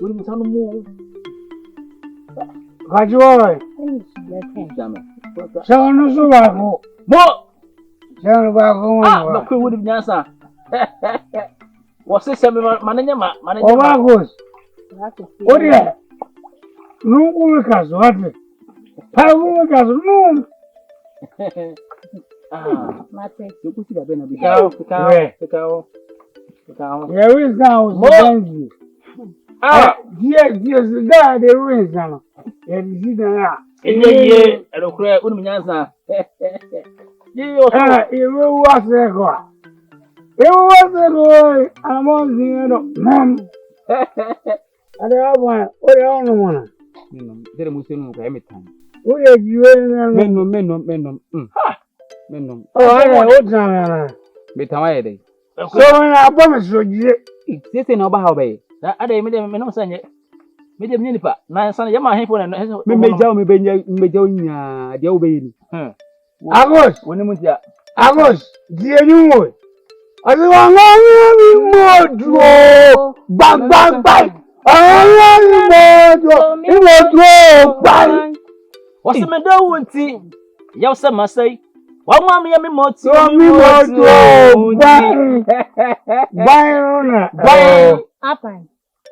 We must have more. Kajoy. Sono subaco. More! Sono baco. Ah, the would have answer. Was this a manager? Obacos. What is it? No, we can what? Pago caso, no. Ah, Mate. you put it up in the cow. There is now more. Ah, Yes, the guy, the ruins now. And you see that. yeah, I don't cry. Unminasa. It was a go. It was a go. I'm on the mom. I don't want to one. Dere musenu ko emitan. Who are you? Menom. Menom. Oh, I know what. Betawa yede. So I promise you. Sese na oba ha obaye. I didn't know Sanya. Medium Nipa. Nine son, Yama Hippo and Me meja nya dia obaye ni. Agos, when you went there. Agos, dear you. I don't know bang. What's the matter with tea? Yes, I must say. One mammy, I'm more Bye. Apa.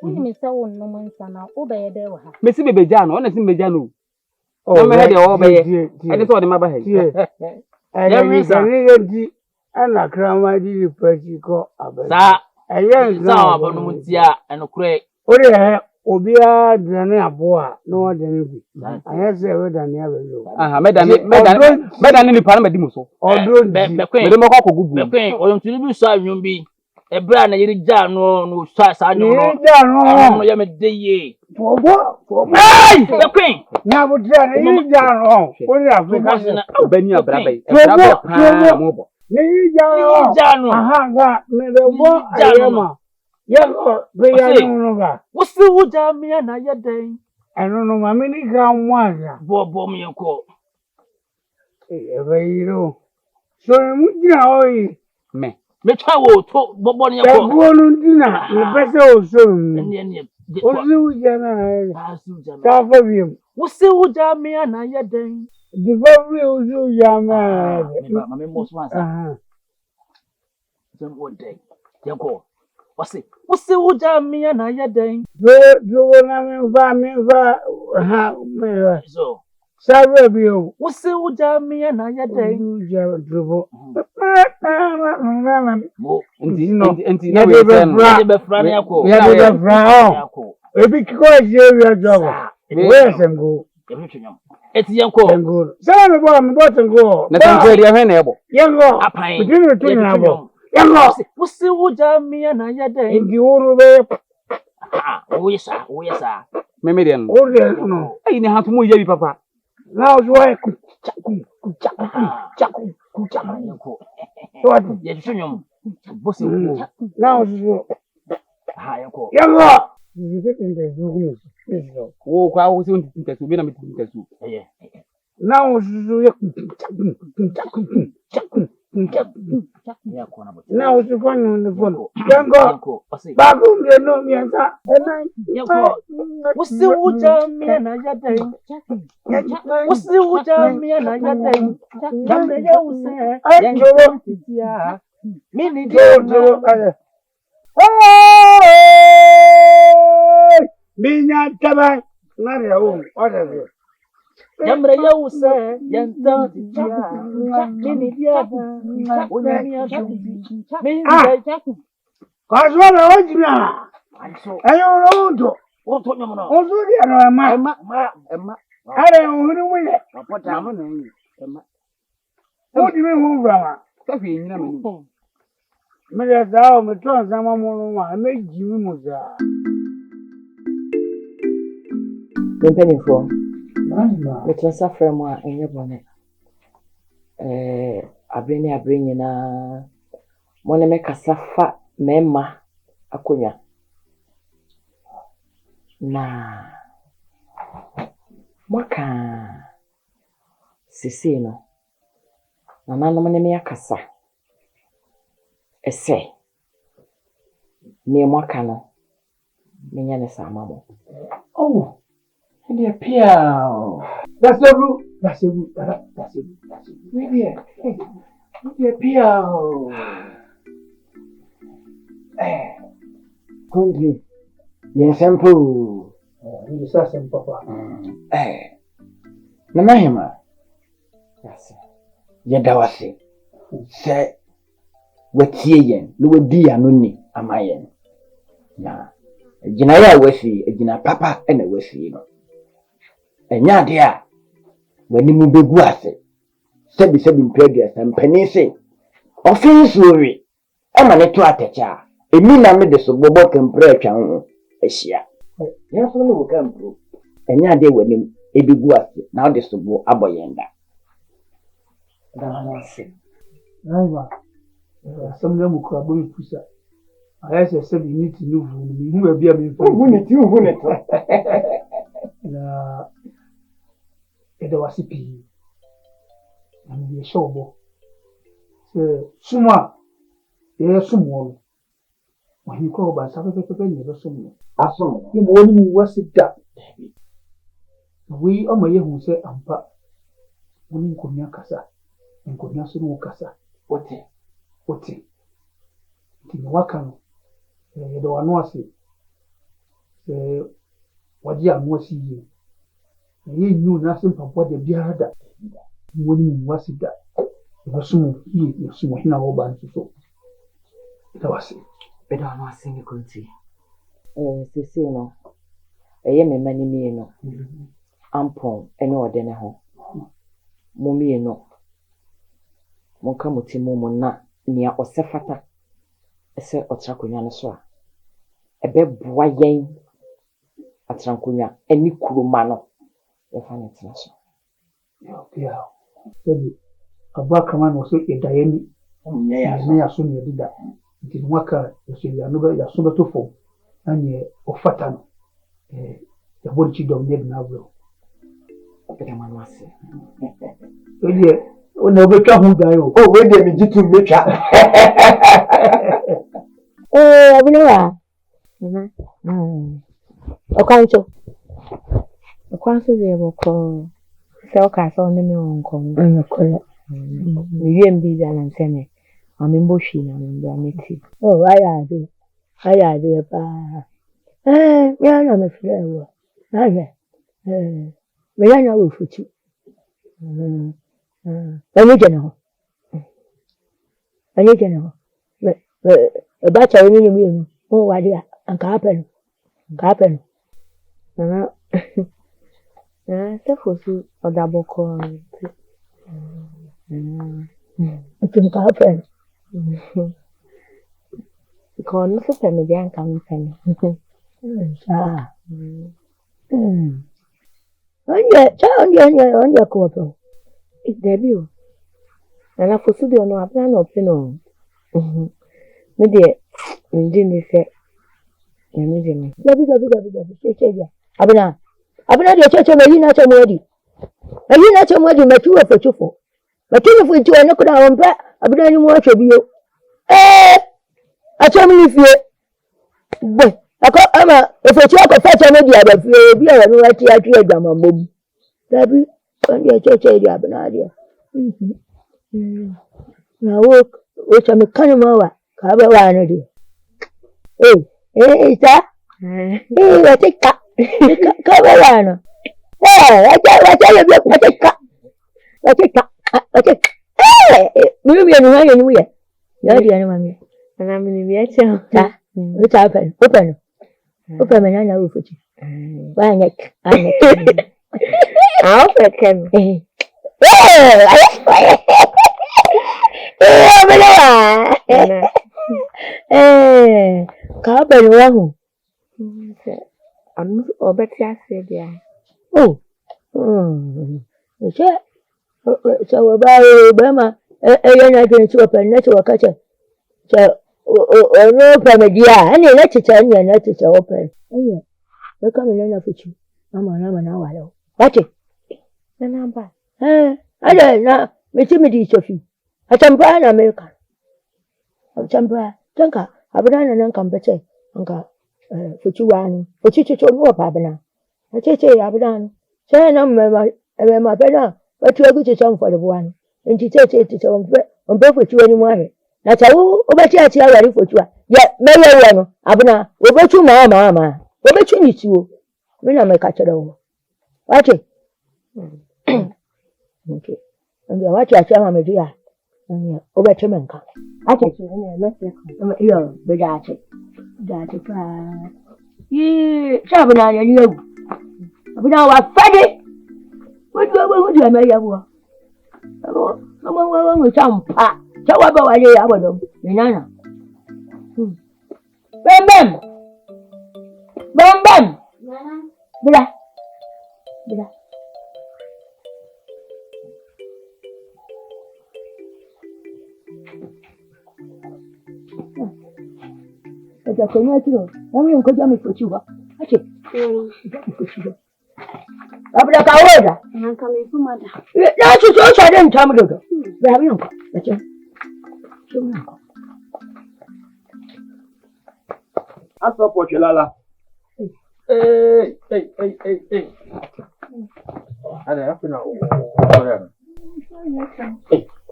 Uni me say won no man sana obeye de wa ha. Me si bebeja no, na si beja no. Na me he de obaye. E de so de maba he. Ana krama di pati ko abẹ. Sa. Ayen Sa abonu mutia enokure. Ori he obia dane aboa no dane bi. Ayen se we dane abelo. Aha, medane ni para medi muso. Odo Bekwen. Me de mako gugu. Bekwen, oyuntuni bi so anwum bi. Ebra na yiri ja no sa anwum no. Yiri ja no. No ya me dey. Fobo. Hey! Bekwen. Na butia na yiri ja no. Ori Africa. Obani abrabai. Fobo. Ni ja no. Aha ga me de bo ayema. Yego be ya no ga. Wosi wuja mi na ya den. Eno no ma mi ni ga mwaza. Bo mi ko. Ebe yiro. So mu jina oyi. Me twa wo to bobo ne ko. Ego no dina, me pese o so mi. Ne. Wosi wuja na. Wosi wuja. Ka fa bi. Wosi wuja mi na ya den. Di fa bi wosi wuja ma. Me mo so ansa. Jam wo den. Yeko. Wosi wuja mi na ya den. Do na me va ha me. So. Sabe bi o. Wosi wuja mi na ya den. Wuja do. Mo. Enti Ya de be fra ne ko. Ya de be fra o. Ebi ko je wi ajogo. We sengo. Eti yanko. Sengo. Sala me bo sengo. Na sengo ri ahwe na ebo. Yengo. Apan. Bidinu to na bo. Yengo. Wosi wuja mi na ya den. Ndi wuru be. Ah, oyesa. Memedian. Ore no. Ai ni hatu mu yebi papa. Na ojo e ku. Yanko. What? Ya chunyom. Bosi wo. Na ojo. Ha yanko. Yengo. Ndike zugu. Wo kwa wo si unti ntesu bi na mitintesu. Na ojo e na ojo kwa no fono. Yengo. Bagu nge no mienta. Yanko. Wosi wuja mi na ya den. Wosi wuja mi na ya den. Jamre ya use. Yanko titia. Mini Jojo. Minya taba. Na re o. Ore. Jamre ya use. Yanko titia. Mini dia. Onya mi azu. Mini dia. Kaswala wajina. Ayo rondo. Wonto nyomo no. Ozuri ano Emma. Are ohuru muye. Apota mo na yi. Emma. Odi me hu brama. Ka fi nyina menu. Me ya dawo me to sama mo no ma me jimi mo za. Mpanyinfo. Metrasa frame a enye bone. Abre nyina mo ne me kasafa mema akonya. Na mwaka sisi no na nanom ne me akasa ese ne mwaka no Minyane Samamo. Oh, and the piano. That's the root. That's the root. That's it. Maybe the piano. Country. Yes, simple. You say simple, Papa. Namahima. Yes. Yadawasi. Say, what's yen? No dear, no ni, am I yen? Na, Jinaya Wessi, a Jina Papa, and a Wessi, and ya dear, when you be guase, 77 previous and penny offense worry. I'm an eto atecha. A mina made the suburban temperature, a share. Yes, one will come through. And ya day when him, a big guase, now the suburb aboyenda. Aiva, some of them could have pusa. I said, you need to know who will be a man. Who it? It was a pea. And be a showbo. So, Suma, there's someone. When you call by Sabbath, never someone. As someone, you was it that. We are my young say, Ampa. When you come near Casa. And could not know Casa. What? Tinwakano. Do anwase. Waji anwase yi. Ye nyu na sem papa de biara da. Woni wasi da. Wasu yi yasu hina wo ban so. Da wase. Be da anwase ni kunti. Sisi no. Eye me mani mi no. Ampon ene ode ne ho. Mo mi no. Monka mutimu mo na nia osefata ese otrakonya no so a ebe boa yen atrankonya ani kuruma no e fa ne tena so ya sebi abaka man wo so edayeni ya so ne dida nti nwaka so ya no ya so beto fo anye ofata no ya bodi dom ne na bro opeda man wase o na obetwa hu dan o we dey me jitu metwa Abinawa. Okwancho de boko. Se okaso ne me wonko. Kola. Me yem bi da na nseme. Ami mboshi na mbo ameti. Oh, aya de pa. Me ana me fere wo. Aya. Me yana wo fuchi. Ani jena ho. Bacha woni ni mi o wadi anka happen. Se fosu odaboko. Anka happen. Ko no so pe me dia anka me pen. Onye ko to. Debi o. Na fosu de no abna no pe no. Me de ndi ni se. Ya me de me. Dabi. Cheche. Abna de cheche me yina chomodi. Ayina chomodi matuwa fechufo. Matini fuiti wa nako na wampa. Abna ni mwacho biyo. Achomni fie. Bwe. Ako ama efechuwa kwa facha modi ya bafie. Biya wanu wati ya jama mbobu. Dabi. Onye cheche ili abna adia. Na wocha mekani mawa. Kaba wana di. Isa. Watika. Kaba wana. Watika. Mimi ya nuhanya ni muya. Yadi ya numami. Na mimi biacha. Uta open. Open menanya ufuchi. Wanyek. Open kem. Kaba ni wahu. Amu obeti ase dia. So Bama yana jin ci open na ci wakace. So no familia ani na ci tanya na ci open. Anya. Ba kama na fuci. Mama na walo. Wace? Na ba. Ada na miti di sofi. Atamba na America. Atamba tanka abuna nan kan bace anka Fuchuani, Fuchicho, Pabana. I say, Abadan. Say, no, my brother, but you are good to some for the one. And she said it on both with you anymore. That's how, but you are ready for you. Yet, Mary, Abana, we bet you, mamma. We bet you need you. We don't make catch it all. Watch it. Okay. And you watch your chairman, dear. And you over to Menka. I take you in a letter. You're bedache. That's ye, Shabana, and you. But now I'm Freddy. What do I make you? Someone with some pat. However, I have them. Nana. Bam bam. Bam bam. Blah. Blah. It's a connection. I'm going to me for you. Watch it. Abra Kaoda. I'm coming from Mother. That's what I didn't tell me. Very uncle. That's it. Aso Pochilala. Hey. Ada hapo na.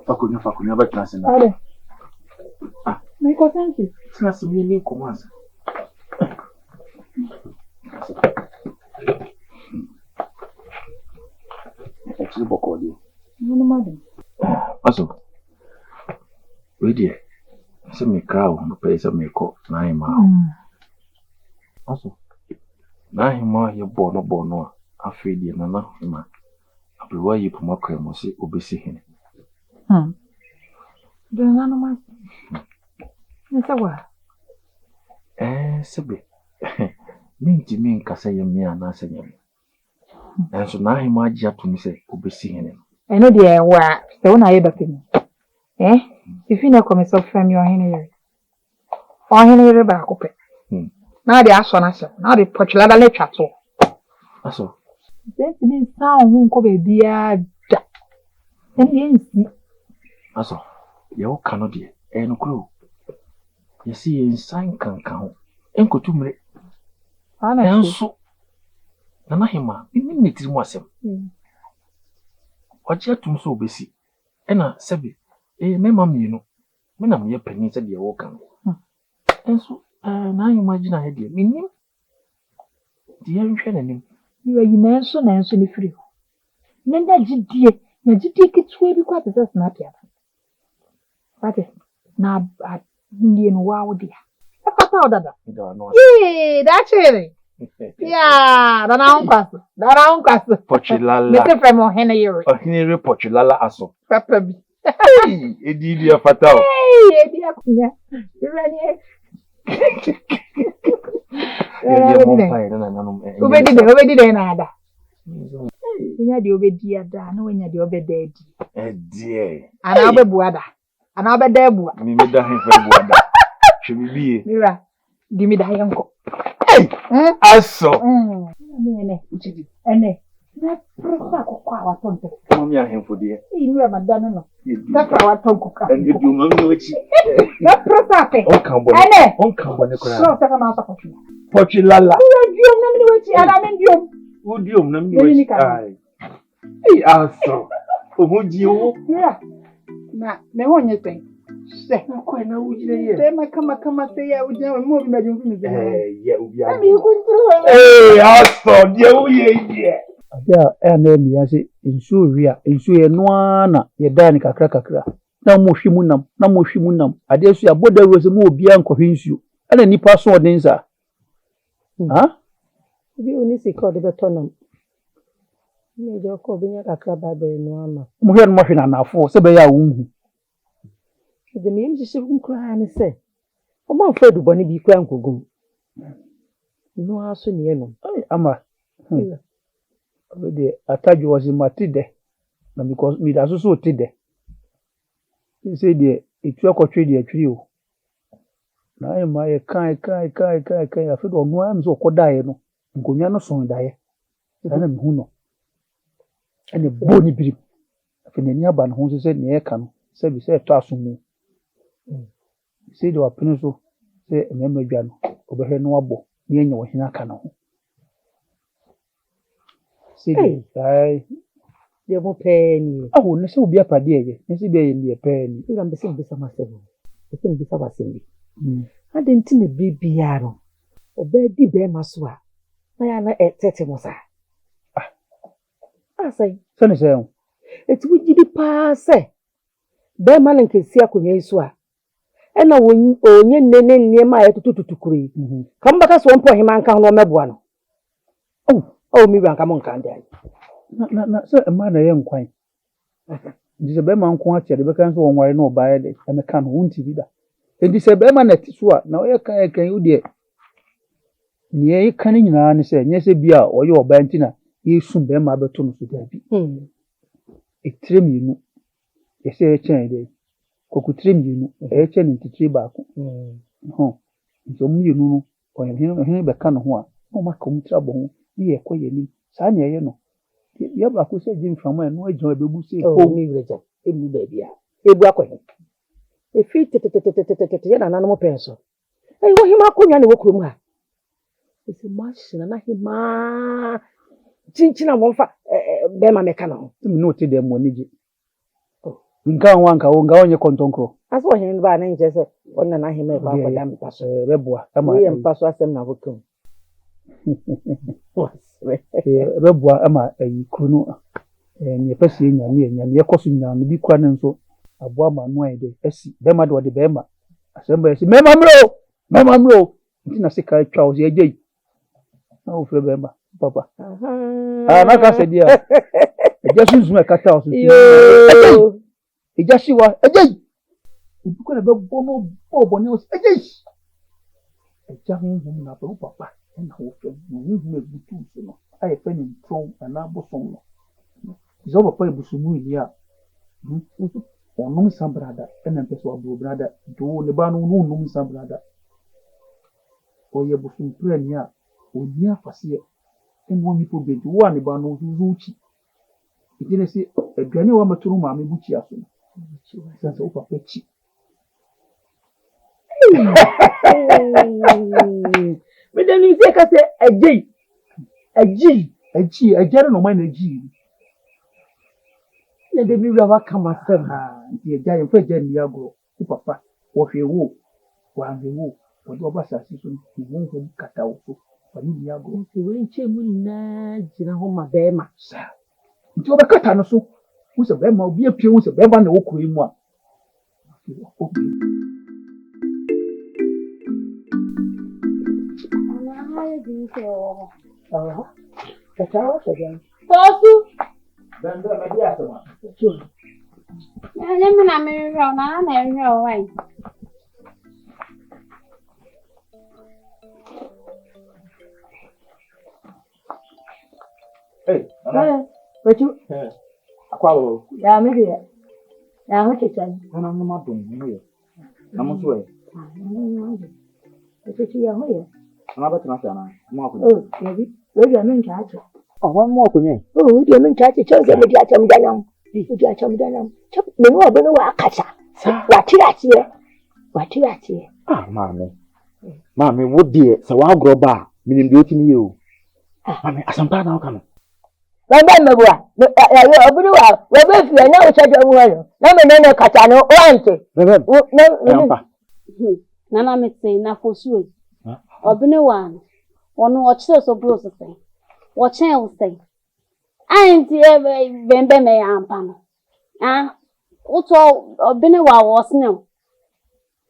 Fakunya ba klase na. Ada. Niko santi. Sina simye ni komanza. Ati bokodi. Nini madam? Aso. Wedi. Se me krawo, mpesa me ko na ima. Aso. Na hima ye bono afedi na hima. Abluwa yi puma kwemo se obesi hene. Dona no mas. Nessa wa. Sebe. Minti min kasa ye mi ana senya. Enso na hima agya to mi se obesi hene. Eno de wa, se wona ye bapem. Ifi na come so from your hene. O hene ba akopɛ. Na de aso na se. Na de pochilada le twato. Aso. Senti ni sa ohun ko be bia da. Eni ensi. Aso. Ye wo kano de. No kuro. Ye si ensan kankan ho. Enkotumre. Ana Enso. Na hima, ni tiri mu asem. Waje atum so obesi. Ena sebe. Me mami no. Me na me pani se de wo kan. Enso na imagine he de. Minim. Die nhwe nanim. You are nanso ni free. Nenda jidie, na jidie kitwe bi kwa pesa snap ya. Pate na ndie no wa wodi. Papa odada. That's it. Yeah, dana unkwase. Pochilala. Mete from ohene yero. Ohene Pochilala aso. Papa bi. Edi afatao. Edi akunya. Irani. Obedi de na ada. Nya de obedi ada, na wenya de obeda edi. Ana obebu ada. Ana obeda ebu. Mi da hen fe ebu ada. Chebibie. Mira, di mi da yanko. Aso. Ene. Na prosa ko kwa watonte. Mami ahen fodie. Mira madana no. Na kwa watonko ka. Ende du mami no chi. Na prosa pe. On kan bo ne kora. So se kana sa Pochilala. Diom na mi wachi, ana men diom. O diom na mi wachi. Ai. Aso. Omoji o. Mira. Na me wonye pen. Se. Na kwa na ujire ye. Se kama se ya ujire mo bi medun fi mi se. Ye obi a. Mi ku ntru. Aso, die o ye. Ya na mi ya se insu ye noa na ye da ni kakra. Na mo hwi mu nam. Ade so ya boda rose mo obi an kohwe nsu. Ana nipa so odensa. Bi oni se ko de betonam. Ni je ko bi nya kakra ba be no ama. Mo hwe no mo hwe na nafo se be ya wunhu. De mi yim se hu kra ni se. O ma fa du boni bi kra nkogum. No aso ni eno. Ama. Obede ataju was matide. Na because mi da so tide. Say de etu akotwe de atwiri o. Na e ma ye kai afi do no am so kodae no. Nkonya no son dae. Ana mi hu no. Ene boni biri. Afi na ni aba no ho so se ne e ka no. Se bi se to asomu. Se de wapene so se emema dwa no. Obehwe no abo. ni enye wo hina ka no ho sei ai de mo pe ni awo ne se obi apade eye ne se bi eye ni pe ni ira mbese mbesa masebo mbese mbesa basembi ade nti ne bibia no oba di be maso a na ya na etete mo sa asai se ne se eti wugidi pa se be ma na nkesi akonya iso a ena onye nene niema ya tututukuri kamba ka so mpo hima nka no meboa no mi ran ka mo nka ndai na se ma na ye nkwan ndi se be ma nko a chere be kan so wonware na obaye de e me ka no wunti bi da ndi se be ma na ti so a na o ye kan u de ni ye kan nyina ne se nye se bia o ye obaye ntina yesu be ma beto no so da bi etremienu ese e chen de kokutremienu e chen ntitire baako ho nso mu yenu no o ye be ka no ho a o ma ka mu tra bo ho ni ye koye ni sa na ye no ya ba ko se jim fama no ajo ebebu se ko mi reja emu ba bia ebu akohe e fi tete ya na nanu penso ai wo hima akonya ne wo kurom ha ese machine na hima chinchina mo fa be ma meka no mi no te dem woni je nka wanka wo nga onye kontonkro aso hin ba na nje se onna na hima ba ko dam paso beboa ama ye mpaso asem na wokum beboa ama ayi kunu ne pese nya ne yekoso nya ne bi kwa ne nso aboa ma no ayi de asi be ma de ode be ma asem ba asi mema mro nti na se ka twa o ye gei na o fre be ma papa na ka se dia eja sunsun e kata o sunsun eja siwa ejei ibuko na be bono bobo ne o ejei eja hun na papa na wo fre no hu mebutu so no aye fe ni tron na abosom no zo papa ebusumu ni a onum sambrada ena peso abu brada do ne ba no onum sambrada oye busum pre ni a oni afase enwo ni po beju wa ne ba no zuzuchi idine se aduane wa maturu ma me buchi aso sasa o papa chi me ni se ka se ajere no man aji ne de mi wa kama sem nti eja ye fa eja ni agro o papa wo hwe wo wa hwe wo wo do ba sasi so ni wo kata wo so fa ni agro nti we nche mu na jina ho ma be ma sa nti o be kata no so wo se be ma obi apie wo se be ba na wo kuro mu a Tosu. Benda media sama. Ya mana merah na merah wai. Hey, ana. Betu Akwalo. ya me dia ya ho chechan Ana no ma dum ni. Na mo so e. betu ya ho ya Ana ba tana sana. Mo ko. yabi we dia men chacho Wa mo ko nye. we dia men chacho chonge me dia cham danam we dia cham danam chap me no abono wa akacha wa tiratie Ah, mami wo die se wa groba minim de otimi ye o. Mami asampa na o ka no. baba mebua ya obudu wa we be fi na o chajo mu no na me ne kacha no o ante Bebe. na Nana mete na fosu. Obine wan. Onu ochire so bro so say. Wo chen wo say. Anti e bembe me ampa no. Uto obine wa wo sne.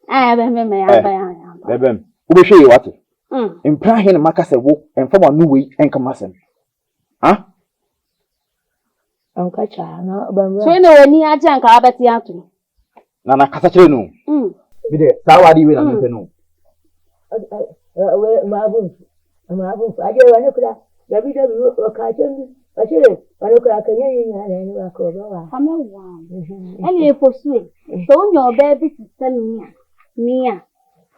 Bembe me ampa ya. Bebe. Wo be hwe ye wate. Empra he na maka se wo emfa ma no we enka masem. anka cha na bamra So na wani aje anka abeti ato. Na kasa kire no. Bi de sawadi we na mepe no. we mabu aje wani kula dabi o ka chen achire wani kula kanya yin ya ne ba ko ba wa Ame wa. Ele fosu. So nyo be bi sistem mia.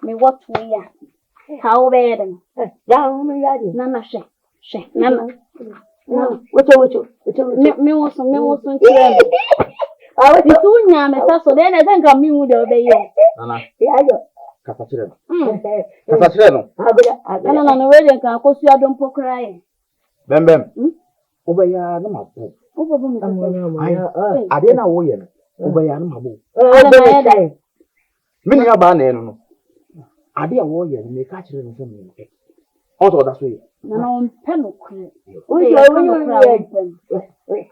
Me what we ya. How be den. ya mu ya di Nana she. Nana. wacho Me woso ntire. wacho Tu nya me sa so de na zanka mi hu de obeyo. Nana. ya yo Kapachire. Kapachire no. Ana na no we dey kan akosu adom pokra ye. Bem. Obeya na mabu. Obo mi. Ade na wo ye no. Obeya na mabu. Ana na ye dai. Mini ya ba na no. Ade a wo ye no me ka kire no se me. Oto da so ye. Na na on pe no kure.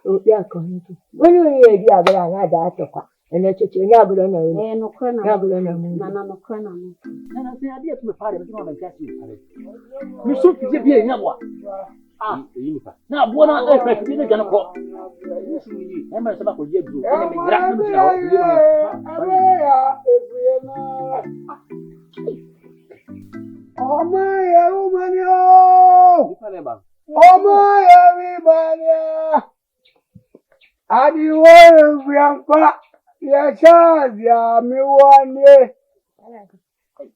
Obi akọni. Wọ́n yẹ di abẹ́rẹ́ àná àdá àtọ̀kwa. Ẹnẹ tètè ní abẹ́rẹ́ náà yẹn. No kure na. Ní abẹ́rẹ́ náà mú. Na no kure na no. Na se ade tu me pare me no me ka si. Me so fi bi e nya bo. Eyi ni fa. Na abo na e fa fi ni gana ko. E ma se ba ko je duro. E me gra na me na o. Ọmọ yẹ̀rù mani o. Ọmọ yẹ̀rù mani o. Adiwo efiampa yẹ̀ṣáàdì àmì wọlé.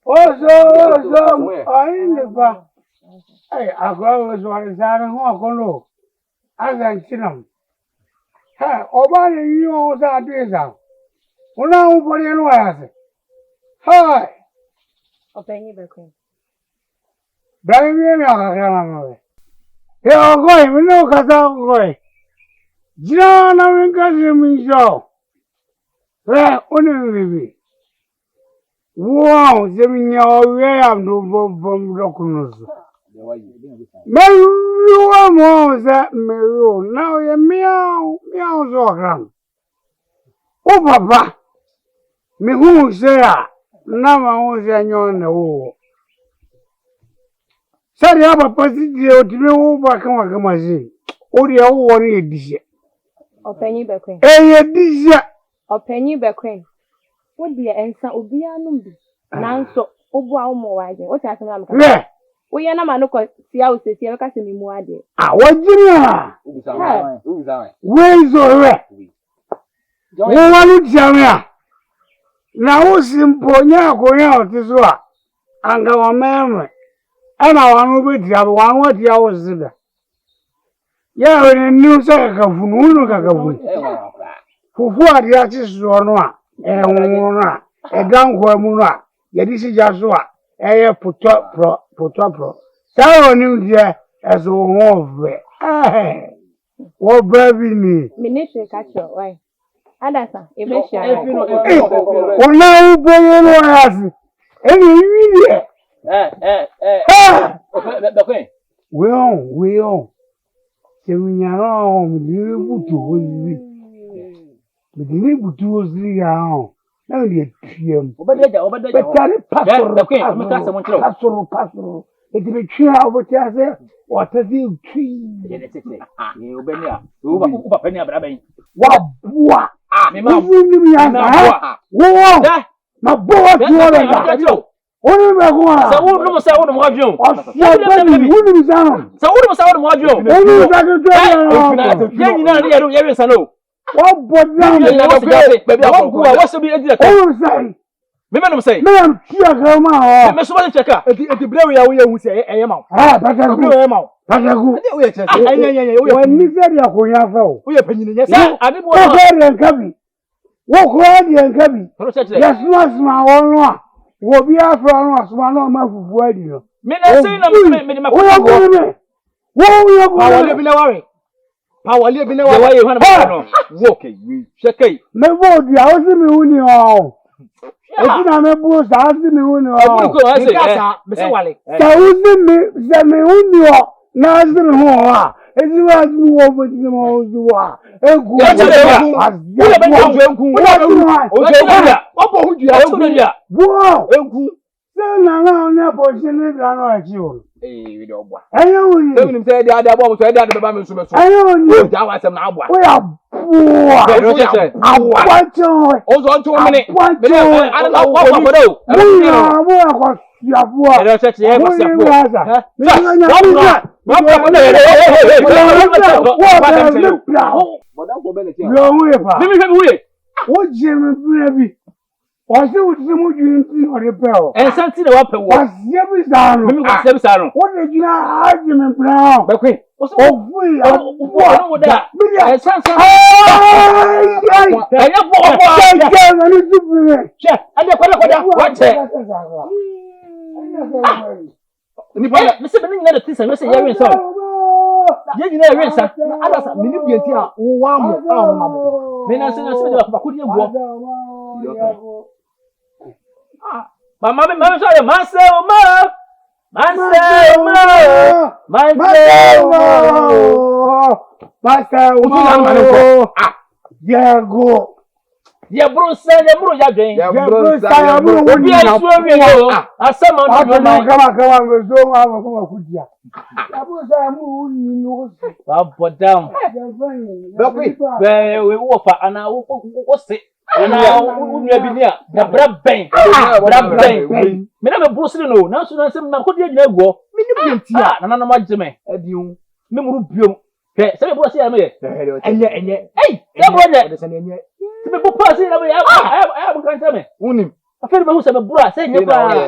Ozo ọ̀yin nípa. Àgọ́ oṣù ọ̀rẹ́sàárẹ̀ fún ọ̀kọ́lò. Azẹ̀ntìnàm. Ọba ni yí ohun sáà dé ìsà. Wọ́n náà ń bọ́ nínú ẹ̀yàsẹ̀. Ọ̀pẹ̀yìn bẹ̀kọ̀. Brahim yẹn akakra na mwe. Ye ogoi mino kasa ogoi. Jina na winkasi minjo. Re oni bibi. Wow, zeminya owe amdo bom dokunuzu. Meru mo za meru na ye miau zo kram. O baba. Mi hu se ya na ma hu se nyone wo. Sari aba pasiti otime wo ba kama zi. Ori ya wo ni edise. Ọ̀pẹ̀yìn bẹ̀kọ̀. Edise. Ọ̀pẹ̀yìn bẹ̀kọ̀. Wo di ensa obi anu bi. Nanso obu a wo waje. O ta asem amka. Le. Wo ye na ma no ko sia o sesi e ka se mi mu ade. Wajina. Wezo re. Wo walu jamia. Na wo simponya konya otiswa. Anga wa meme. Ana wanu beti abo wanu ati awo zida. Ya wene niusa kakafunu unu kakafunu. Fufu ati achi suonwa. Unwa. Edankwa munwa. Yedisi jasua. Eye puto pro. Sawo ni udia esu wove. Wo baby ni. Ministry kacho why? Adasa ebe sha. Ona uboye no yasi. Eni wiye. Weon. Seminyaro mdiri butu ozi. Mdiri butu ozi ya. Na ndi tiem. Obadeja. Betari pasoro. Etibe twa obotia se watazi twi. Obenia. Uba peni abraben. Wabua. Me ma. Ni ya na. Wo. Ma bo tuwa. Oni me ko ara. Sa wo no mo adwon. Wuni mi sa no. Sa wo no mo adwon. Oni sa ke twa. Ye nyina na ye nsa no. Wa bodam. Wa so bi edira ka. Oni sai. Me no say. Me am tia ka ma ho. Me so ba cheka. Eti brewe ya wo ye hu se eye ma. Pataku. Brewe ma. Pataku. Ade wo ye chese. Wa ni se dia ko nya fa o. Wo ye panyini nya Sa se. ade bo. Wo ko de nkabi. Wo ko de nkabi. No cheke. Yesma wono a. Wo bi afra no asoma no ma fufu adi no. Me na say na me de ma. Wo yo me. Wo yo ko. Awale bi na ware. Awale bi na Ye wa ware. ye hwana ba no. Wo ke wi. Cheke. Me bo di a o si mi hu ni o. Eti na me bu sa si mi hu ni o. Ko wa say. Kasa be se wale. Sa u si mi se mi hu ni o. Na si mi hu o a. Eti wa si mi wo bo ti mo o zu wa. Egu. Ya chele ya. Wo le be nku. Obo hu dua Ya. Wo. enku. Se na na na bo si ni da no a chi o. We de obwa. Aye o ni. Se nim say de ade abo so de ade be ba me so me so. Aye o ni. Ja wa sem na abwa. O ya bua. No cheke. Abwa cho. O so ntu mene. Abwa Me cho. ana na wo kwa bodo. Mo ya kwa ya bua. E cheke e kwa sia po. Lo hu ye fa. Mimi fe wuye. Wo je me bra bi. Wasi utimu jinsi orepeo. Ensanti na wape wo. Wasi bisano. Mimi ko se bisano. What the jina haji me plan. Bekwe. Ofui. Wo da. Ensanti. Anya bo Ya ngani supire. Che, ade kwada. Wache. Ni bana, me se be nyina de tisa, me se ya wen so. Ye nyina ya wen sa. Ada sa, me ni bienti a wo wa mo, a mo mo. Me na se de ba ko die go. Mama so ya Maseo. Diego. Ya bro ya dwen. Ya bro obi asu awie o. Asama no do mai. Kama mezo ma ko kudia. Ya bro sa mu ni no. Ba bodam. Be we wo fa ana wo se. Ana unua bi ni a na bra ben. Me na me brosiri no. Na so na sem na ko de nyina guo. Me ni bienti a na na ma gime. Adi hu. Me muru biom. Ke se me brosiri ya me ye. Enye. Ei, se bro nye. Se me bu pasi na me ya. Ai am kan tame. Unim. Afere me hu se me bura se nye bra.